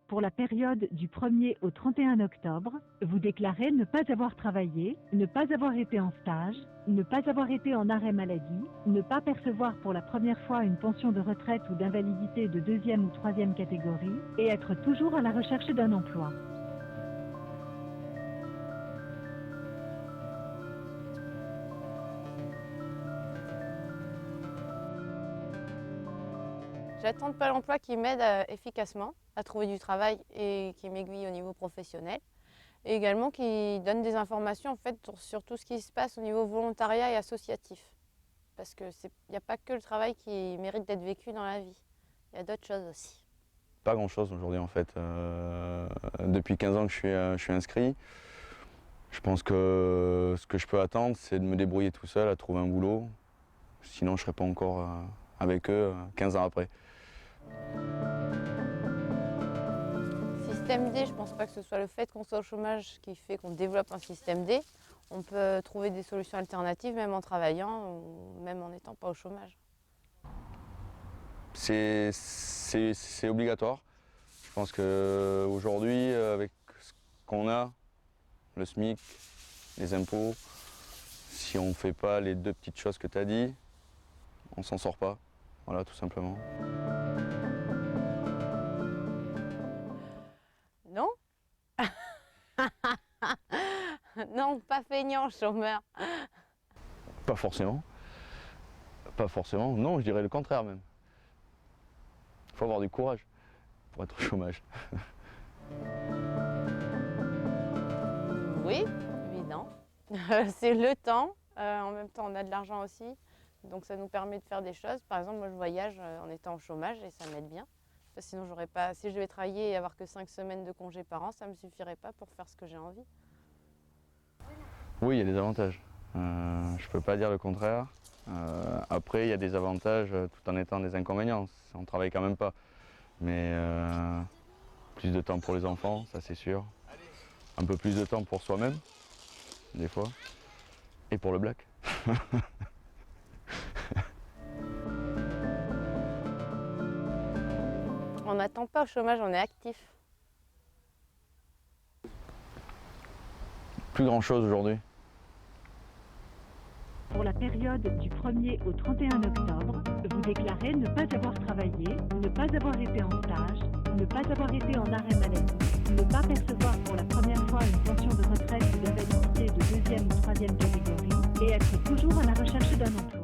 Pour la période du 1er au 31 octobre, vous déclarez ne pas avoir travaillé, ne pas avoir été en stage, ne pas avoir été en arrêt maladie, ne pas percevoir pour la première fois une pension de retraite ou d'invalidité de 2e ou 3e catégorie et être toujours à la recherche d'un emploi. J'attends de Pôle emploi qui m'aide efficacement à trouver du travail et qui m'aiguille au niveau professionnel. Et également qui donne des informations en fait, sur tout ce qui se passe au niveau volontariat et associatif. Parce qu'il n'y a pas que le travail qui mérite d'être vécu dans la vie. Il y a d'autres choses aussi. Pas grand-chose aujourd'hui en fait. Depuis 15 ans que je suis inscrit. Je pense que ce que je peux attendre, c'est de me débrouiller tout seul, à trouver un boulot. Sinon, je ne serai pas encore avec eux 15 ans après. Système D, je ne pense pas que ce soit le fait qu'on soit au chômage qui fait qu'on développe un système D. On peut trouver des solutions alternatives même en travaillant ou même en n'étant pas au chômage. C'est obligatoire. Je pense qu'aujourd'hui, avec ce qu'on a, le SMIC, les impôts, si on ne fait pas les deux petites choses que tu as dit, on s'en sort pas. Voilà, tout simplement. Non. Non, pas feignant, chômeur. Pas forcément. Pas forcément. Non, je dirais le contraire même. Il faut avoir du courage pour être au chômage. Oui, évident. C'est le temps. En même temps, on a de l'argent aussi. Donc ça nous permet de faire des choses. Par exemple, moi je voyage en étant au chômage et ça m'aide bien. Sinon, j'aurais pas. Si je devais travailler et avoir que 5 semaines de congé par an, ça ne me suffirait pas pour faire ce que j'ai envie. Oui, il y a des avantages. Je ne peux pas dire le contraire. Après, il y a des avantages tout en étant des inconvénients. On ne travaille quand même pas. Mais plus de temps pour les enfants, ça c'est sûr. Un peu plus de temps pour soi-même, des fois. Et pour le black. On n'attend pas au chômage, on est actif. Plus grand chose aujourd'hui. Pour la période du 1er au 31 octobre, vous déclarez ne pas avoir travaillé, ne pas avoir été en stage, ne pas avoir été en arrêt maladie, ne pas percevoir pour la première fois une pension de retraite ou d'invalidité de 2e ou 3e catégorie et être toujours à la recherche d'un emploi.